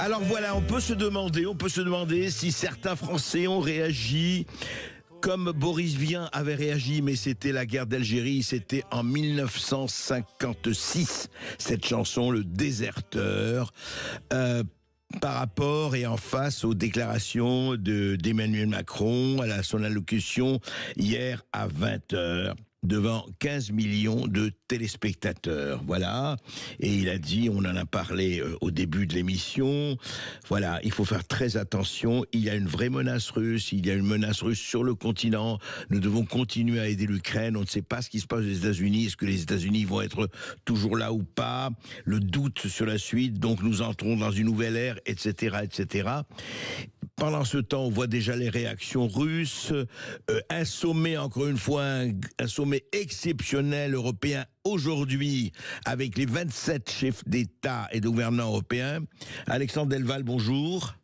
Alors voilà, on peut se demander si certains Français ont réagi comme Boris Vian avait réagi, mais c'était la guerre d'Algérie, c'était en 1956, cette chanson, Le Déserteur, par rapport et en face aux déclarations d'Emmanuel Macron à son allocution hier à 20h. Devant 15 millions de téléspectateurs, voilà. Et il a dit, on en a parlé au début de l'émission, voilà, il faut faire très attention, il y a une vraie menace russe, il y a une menace russe sur le continent, nous devons continuer à aider l'Ukraine, on ne sait pas ce qui se passe aux États-Unis, est-ce que les États-Unis vont être toujours là ou pas, le doute sur la suite, donc nous entrons dans une nouvelle ère, etc., etc. Pendant ce temps, on voit déjà les réactions russes, un sommet, encore une fois, un sommet exceptionnel européen aujourd'hui, avec les 27 chefs d'État et de gouvernement européens. Alexandre Delval, bonjour.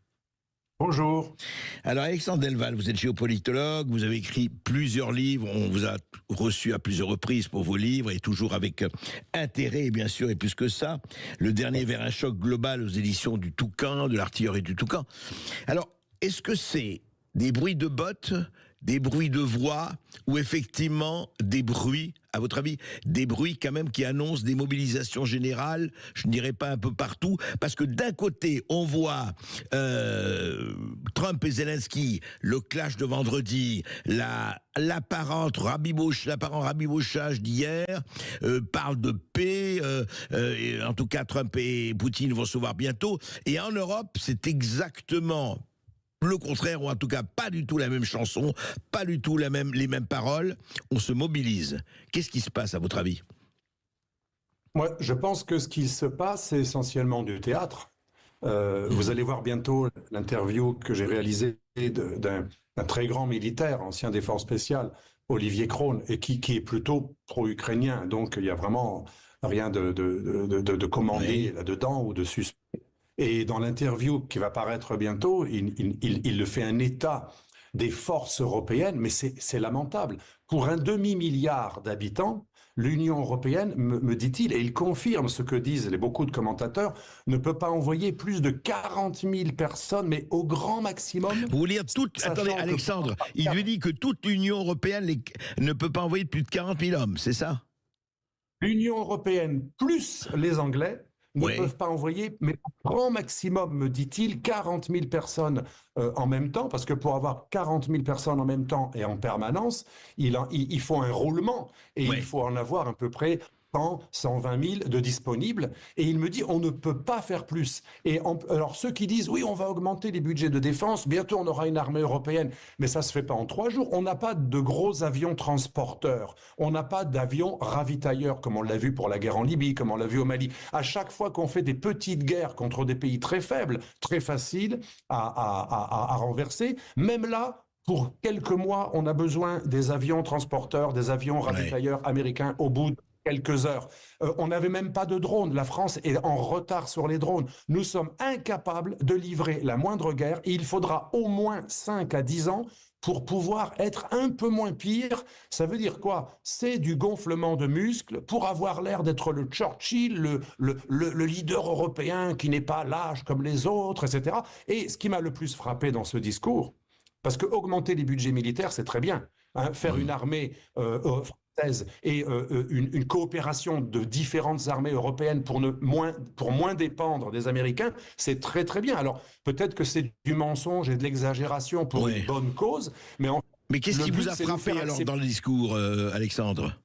Bonjour. Alors Alexandre Delval, vous êtes géopolitologue, vous avez écrit plusieurs livres, on vous a reçu à plusieurs reprises pour vos livres, et toujours avec intérêt, bien sûr, et plus que ça. Le dernier, Vers un choc global, aux éditions du Toucan, de l'artillerie du Toucan. Alors, est-ce que c'est des bruits de bottes, des bruits de voix, ou effectivement des bruits, à votre avis, des bruits quand même qui annoncent des mobilisations générales, je ne dirais pas un peu partout, parce que d'un côté, on voit Trump et Zelensky, le clash de vendredi, l'apparent rabibochage d'hier, parle de paix, en tout cas Trump et Poutine vont se voir bientôt, et en Europe, c'est exactement le contraire, ou en tout cas pas du tout la même chanson, pas du tout les mêmes paroles, on se mobilise. Qu'est-ce qui se passe à votre avis ? Moi, je pense que ce qui se passe, c'est essentiellement du théâtre. Vous allez voir bientôt l'interview que j'ai réalisée d'un très grand militaire, ancien des forces spéciales, Olivier Krohn, et qui est plutôt pro-ukrainien. Donc il y a vraiment rien de commandé là-dedans ou de suspect. Et dans l'interview qui va paraître bientôt, il fait un état des forces européennes, mais c'est lamentable. Pour un demi-milliard d'habitants, l'Union européenne, me dit-il, et il confirme ce que disent beaucoup de commentateurs, ne peut pas envoyer plus de 40 000 personnes, mais au grand maximum. Vous voulez dire attendez, Alexandre, il lui dit que toute l'Union européenne ne peut pas envoyer plus de 40 000 hommes, c'est ça ? L'Union européenne plus les Anglais ne peuvent pas envoyer, mais au grand maximum, me dit-il, 40 000 personnes en même temps, parce que pour avoir 40 000 personnes en même temps et en permanence, il faut un roulement, et il faut en avoir à peu près 120 000 de disponibles, et il me dit on ne peut pas faire plus. Alors ceux qui disent oui, on va augmenter les budgets de défense, bientôt on aura une armée européenne, mais ça se fait pas en 3 jours. On n'a pas de gros avions transporteurs, on n'a pas d'avions ravitailleurs comme on l'a vu pour la guerre en Libye, comme on l'a vu au Mali. À chaque fois qu'on fait des petites guerres contre des pays très faibles, très faciles à renverser, même là, pour quelques mois, on a besoin des avions transporteurs, des avions ravitailleurs américains au bout de quelques heures. On n'avait même pas de drones. La France est en retard sur les drones. Nous sommes incapables de livrer la moindre guerre, et il faudra au moins 5 à 10 ans pour pouvoir être un peu moins pire. Ça veut dire quoi ? C'est du gonflement de muscles pour avoir l'air d'être le Churchill, le leader européen qui n'est pas lâche comme les autres, etc. Et ce qui m'a le plus frappé dans ce discours, parce que augmenter les budgets militaires, c'est très bien. Faire une armée et une coopération de différentes armées européennes pour moins dépendre des Américains, c'est très très bien. Alors peut-être que c'est du mensonge et de l'exagération pour une bonne cause, mais qu'est-ce qui vous a frappé alors dans le discours, Alexandre ?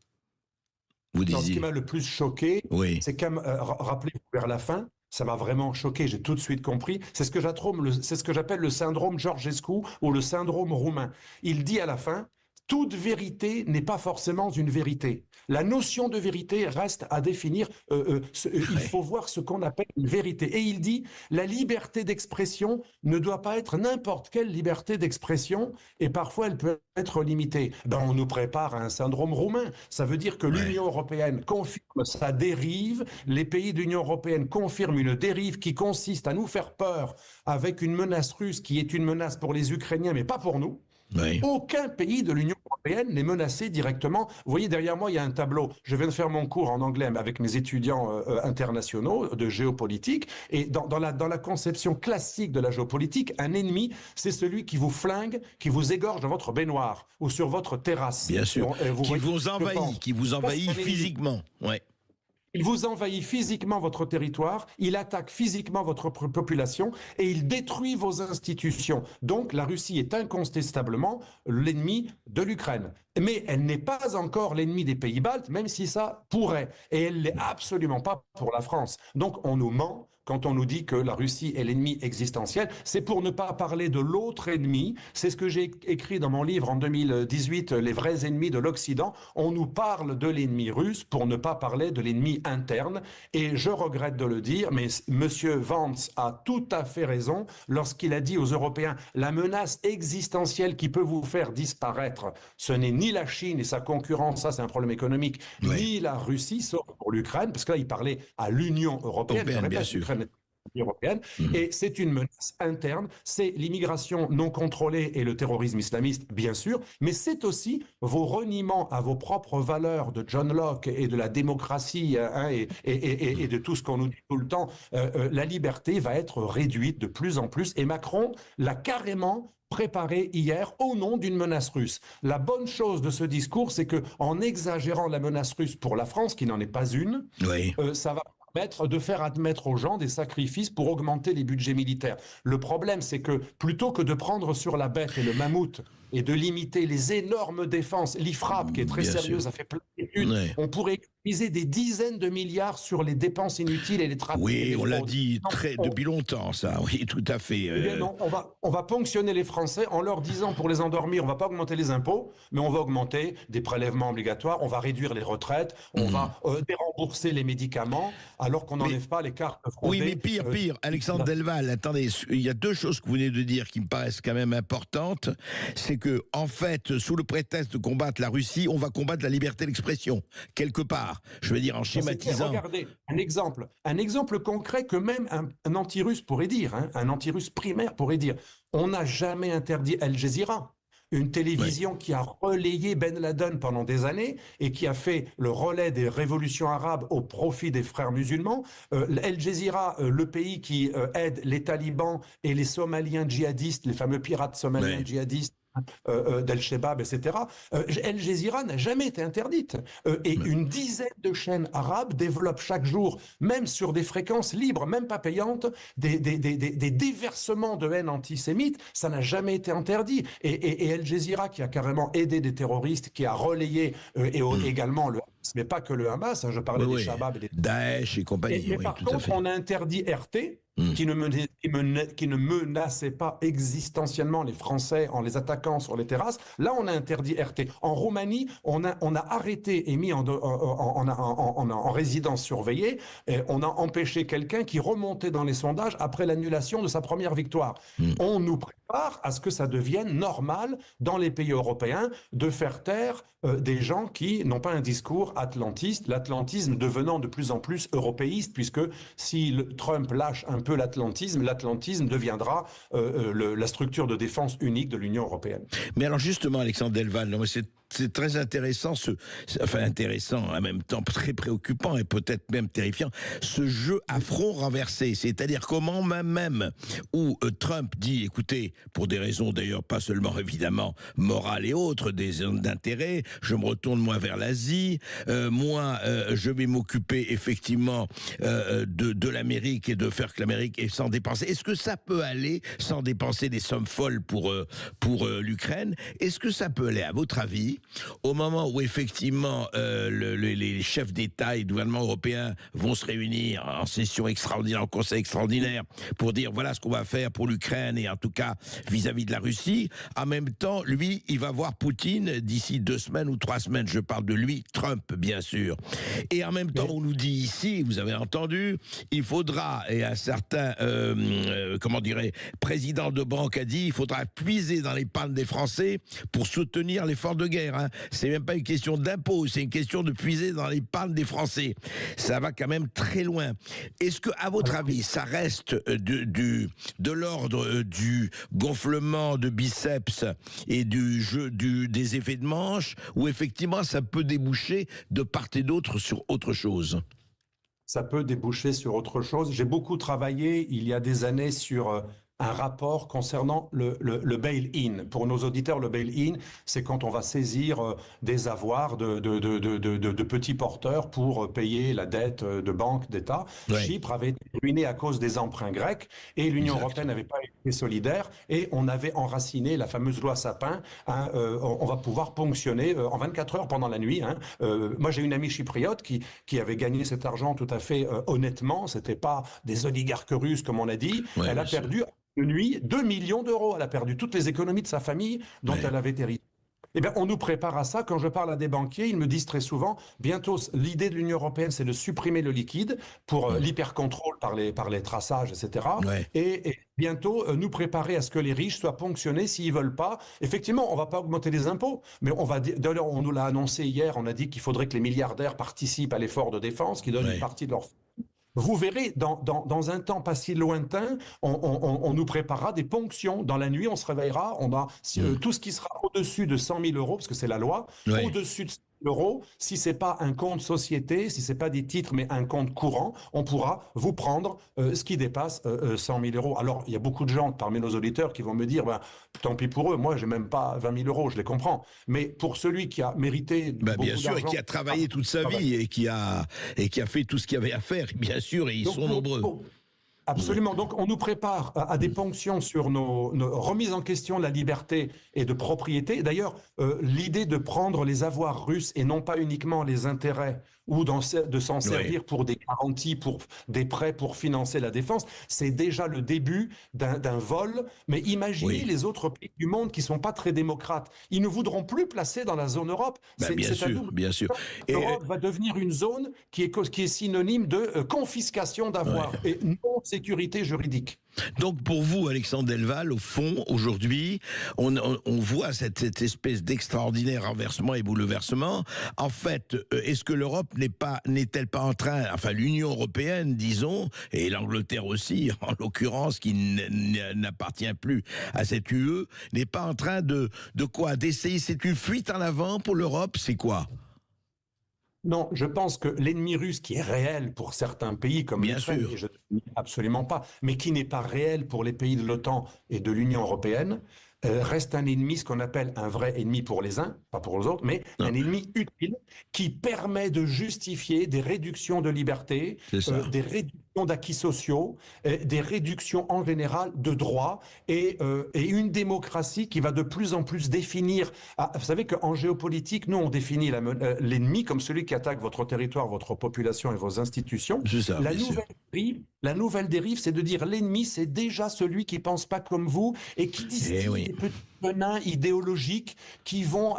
Vous disiez. Ce qui m'a le plus choqué, c'est rappelez-vous, vers la fin, ça m'a vraiment choqué, j'ai tout de suite compris. C'est ce que j'appelle le syndrome Georgescu ou le syndrome roumain. Il dit à la fin, toute vérité n'est pas forcément une vérité. La notion de vérité reste à définir. Il faut voir ce qu'on appelle une vérité. Et il dit, la liberté d'expression ne doit pas être n'importe quelle liberté d'expression, et parfois elle peut être limitée. On nous prépare à un syndrome roumain. Ça veut dire que l'Union européenne confirme sa dérive, les pays de l'Union européenne confirment une dérive qui consiste à nous faire peur avec une menace russe qui est une menace pour les Ukrainiens, mais pas pour nous. Oui. Aucun pays de l'Union européenne n'est menacé directement. Vous voyez, derrière moi, il y a un tableau. Je viens de faire mon cours en anglais avec mes étudiants internationaux de géopolitique. Et dans la conception classique de la géopolitique, un ennemi, c'est celui qui vous flingue, qui vous égorge dans votre baignoire ou sur votre terrasse. Bien sûr. Qui vous envahit Ça, physiquement. Ouais. Il vous envahit physiquement votre territoire, il attaque physiquement votre population et il détruit vos institutions. Donc la Russie est incontestablement l'ennemi de l'Ukraine. Mais elle n'est pas encore l'ennemi des pays baltes, même si ça pourrait. Et elle l'est absolument pas pour la France. Donc on nous ment quand on nous dit que la Russie est l'ennemi existentiel. C'est pour ne pas parler de l'autre ennemi. C'est ce que j'ai écrit dans mon livre en 2018, Les vrais ennemis de l'Occident. On nous parle de l'ennemi russe pour ne pas parler de l'ennemi interne. Et je regrette de le dire, mais M. Vance a tout à fait raison lorsqu'il a dit aux Européens, la menace existentielle qui peut vous faire disparaître, ce n'est ni la Chine et sa concurrence, ça c'est un problème économique, ni la Russie, sauf pour l'Ukraine, parce que là il parlait à l'Union européenne, bien sûr. Européenne, et c'est une menace interne, c'est l'immigration non contrôlée et le terrorisme islamiste, bien sûr, mais c'est aussi vos reniements à vos propres valeurs de John Locke et de la démocratie et de tout ce qu'on nous dit tout le temps. La liberté va être réduite de plus en plus, et Macron l'a carrément préparé hier au nom d'une menace russe. La bonne chose de ce discours, c'est que en exagérant la menace russe pour la France, qui n'en est pas une, ça va de faire admettre aux gens des sacrifices pour augmenter les budgets militaires. Le problème, c'est que plutôt que de prendre sur la bête et le mammouth et de limiter les énormes défenses, l'IFRAP, qui est très sérieuse, ça fait plein d'études, on pourrait économiser des dizaines de milliards sur les dépenses inutiles et les trafics. Oui, on l'a dit depuis longtemps, ça. Oui, tout à fait. Eh bien non, on va ponctionner les Français en leur disant, pour les endormir, on ne va pas augmenter les impôts, mais on va augmenter des prélèvements obligatoires, on va réduire les retraites, on va dérembourser les médicaments, alors qu'on n'enlève pas les cartes frontées. Oui, mais pire, Alexandre Delval, attendez, il y a deux choses que vous venez de dire qui me paraissent quand même importantes. C'est que, en fait, sous le prétexte de combattre la Russie, on va combattre la liberté d'expression, quelque part. Je veux dire, en schématisant. Regardez, un exemple concret que même un anti-russe pourrait dire, un anti-russe primaire pourrait dire. On n'a jamais interdit Al Jazeera, une télévision qui a relayé Ben Laden pendant des années et qui a fait le relais des révolutions arabes au profit des frères musulmans. Al Jazeera, le pays qui aide les talibans et les Somaliens djihadistes, les fameux pirates somaliens djihadistes, d'Al-Shabaab, etc. Al Jazeera n'a jamais été interdite. Et une dizaine de chaînes arabes développent chaque jour, même sur des fréquences libres, même pas payantes, des déversements de haine antisémite. Ça n'a jamais été interdit. Et Al Jazeera, qui a carrément aidé des terroristes, qui a relayé également le Hamas, mais pas que le Hamas, je parlais des Shabab et des Daesh et compagnie. Mais par contre, on a interdit RT, qui ne menaçait pas existentiellement les Français en les attaquant sur les terrasses. Là, on a interdit RT. En Roumanie, on a arrêté et mis en résidence surveillée. On a empêché quelqu'un qui remontait dans les sondages après l'annulation de sa première victoire. On nous prépare à ce que ça devienne normal dans les pays européens de faire taire des gens qui n'ont pas un discours atlantiste, l'atlantisme devenant de plus en plus européiste, puisque si Trump lâche un peu l'atlantisme deviendra la structure de défense unique de l'Union européenne. Mais alors justement, Alexandre Delval, c'est très intéressant, intéressant, en même temps très préoccupant et peut-être même terrifiant, ce jeu à front renversé. C'est-à-dire comment même où Trump dit, écoutez, pour des raisons d'ailleurs pas seulement évidemment morales et autres, des zones d'intérêt, je me retourne moi vers l'Asie, je vais m'occuper effectivement de l'Amérique et de faire que l'Amérique est sans dépenser. Est-ce que ça peut aller sans dépenser des sommes folles pour l'Ukraine? Est-ce que ça peut aller, à votre avis, au moment où effectivement les chefs d'État et de gouvernement européens vont se réunir en session extraordinaire, en conseil extraordinaire, pour dire voilà ce qu'on va faire pour l'Ukraine et en tout cas vis-à-vis de la Russie, en même temps, lui, il va voir Poutine d'ici 2 semaines ou 3 semaines, je parle de lui, Trump bien sûr. Et en même temps, on nous dit ici, vous avez entendu, il faudra, et un certain certain, comment dirais, président de banque a dit, il faudra puiser dans l'épargne des Français pour soutenir l'effort de guerre. Hein. C'est même pas une question d'impôt, c'est une question de puiser dans l'épargne des Français. Ça va quand même très loin. Est-ce que, à votre avis, ça reste de l'ordre du gonflement de biceps et du jeu des effets de manche, ou effectivement ça peut déboucher de part et d'autre sur autre chose? Ça peut déboucher sur autre chose. J'ai beaucoup travaillé il y a des années sur un rapport concernant le bail-in. Pour nos auditeurs, le bail-in, c'est quand on va saisir des avoirs de petits porteurs pour payer la dette de banques, d'État. Ouais. Chypre avait été ruiné à cause des emprunts grecs et l'Union européenne n'avait pas été solidaire et on avait enraciné la fameuse loi Sapin. Hein, on va pouvoir ponctionner en 24 heures pendant la nuit. Hein. Moi, j'ai une amie chypriote qui avait gagné cet argent tout à fait honnêtement. C'était pas des oligarques russes comme on a dit. Ouais, elle a perdu de nuit 2 millions d'euros. Elle a perdu toutes les économies de sa famille dont elle avait hérité. Eh bien, on nous prépare à ça. Quand je parle à des banquiers, ils me disent très souvent, bientôt, l'idée de l'Union européenne, c'est de supprimer le liquide pour l'hypercontrôle par les traçages, etc. Ouais. Et bientôt, nous préparer à ce que les riches soient ponctionnés s'ils ne veulent pas. Effectivement, on ne va pas augmenter les impôts, mais d'ailleurs, on nous l'a annoncé hier, on a dit qu'il faudrait que les milliardaires participent à l'effort de défense, qu'ils donnent une partie de leur... Vous verrez, dans un temps pas si lointain, on nous préparera des ponctions. Dans la nuit, on se réveillera, on a tout ce qui sera au-dessus de 100 000 euros, parce que c'est la loi, au-dessus de 100 000 euros, si ce n'est pas un compte société, si ce n'est pas des titres, mais un compte courant, on pourra vous prendre ce qui dépasse 100 000 euros. Alors, il y a beaucoup de gens parmi nos auditeurs qui vont me dire, tant pis pour eux, moi, je n'ai même pas 20 000 euros, je les comprends. Mais pour celui qui a mérité beaucoup bien sûr, et qui a travaillé toute sa vie et qui a fait tout ce qu'il y avait à faire, bien sûr, et ils sont nombreux. Absolument. Donc, on nous prépare à des ponctions sur nos remises en question de la liberté et de propriété. D'ailleurs, l'idée de prendre les avoirs russes et non pas uniquement les intérêts ou de s'en servir pour des garanties, pour des prêts pour financer la défense, c'est déjà le début d'un vol. Mais imaginez les autres pays du monde qui ne sont pas très démocrates. Ils ne voudront plus placer dans la zone Europe. Bien sûr. L'Europe va devenir une zone qui est synonyme de confiscation d'avoirs et non sécurité juridique. Donc pour vous, Alexandre Delval, au fond, aujourd'hui, on voit cette espèce d'extraordinaire renversement et bouleversement. En fait, est-ce que l'Europe n'est-elle pas en train, enfin l'Union européenne, disons, et l'Angleterre aussi, en l'occurrence, qui n'appartient plus à cette UE, n'est pas en train de quoi? D'essayer, c'est une fuite en avant pour l'Europe, c'est quoi? Non, je pense que l'ennemi russe, qui est réel pour certains pays comme l'Ukraine, et je ne dis absolument pas, mais qui n'est pas réel pour les pays de l'OTAN et de l'Union européenne, reste un ennemi, ce qu'on appelle un vrai ennemi pour les uns, pas pour les autres, mais un ennemi utile qui permet de justifier des réductions de liberté, des réductions d'acquis sociaux, des réductions en général de droits et une démocratie qui va de plus en plus définir. Vous savez qu'en géopolitique, nous on définit l'ennemi comme celui qui attaque votre territoire, votre population et vos institutions. La nouvelle dérive, c'est de dire l'ennemi, c'est déjà celui qui pense pas comme vous et qui distille des petits venins idéologiques qui vont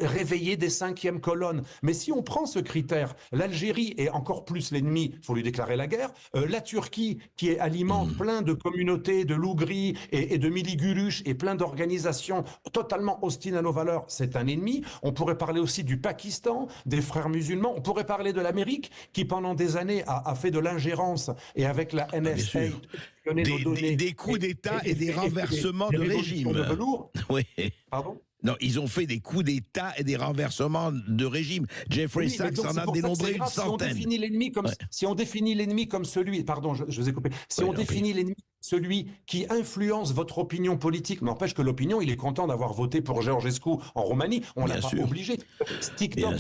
réveiller des cinquièmes colonnes. Mais si on prend ce critère, l'Algérie est encore plus l'ennemi, il faut lui déclarer la guerre. La Turquie, qui alimente plein de communautés de loups gris et de miliguluches et plein d'organisations totalement hostiles à nos valeurs, c'est un ennemi. On pourrait parler aussi du Pakistan, des frères musulmans. On pourrait parler de l'Amérique, qui pendant des années a fait de l'ingérence et avec la NSA... Des coups d'État et des renversements de régime. Oui. Pardon ? Non, ils ont fait des coups d'État et des renversements de régime. Jeffrey Sachs en a dénombré une centaine. Si on définit l'ennemi comme celui... Pardon, je vous ai coupé. Si on définit l'ennemi celui qui influence votre opinion politique, n'empêche que l'opinion, il est content d'avoir voté pour Georgescu en Roumanie. On ne l'a pas obligé. TikTok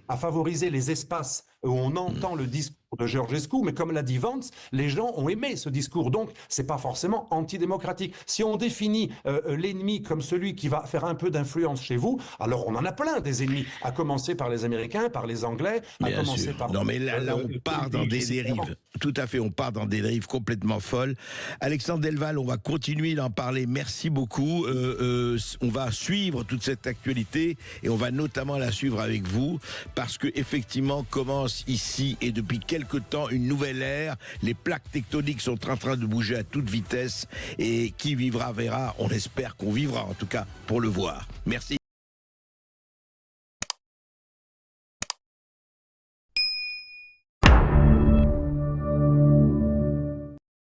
a favorisé les espaces où on entend le discours de Georgescu, mais comme l'a dit Vance, les gens ont aimé ce discours, donc c'est pas forcément antidémocratique. Si on définit l'ennemi comme celui qui va faire un peu d'influence chez vous, alors on en a plein des ennemis, à commencer par les Américains, par les Anglais, à commencer par... Non mais là on part dans des dérives, tout à fait, on part dans des dérives complètement folles. Alexandre Delval, on va continuer d'en parler, merci beaucoup, on va suivre toute cette actualité et on va notamment la suivre avec vous, parce que effectivement commence ici et depuis quelques quelque temps une nouvelle ère. Les plaques tectoniques sont en train de bouger à toute vitesse et qui vivra verra. On espère qu'on vivra en tout cas pour le voir. Merci.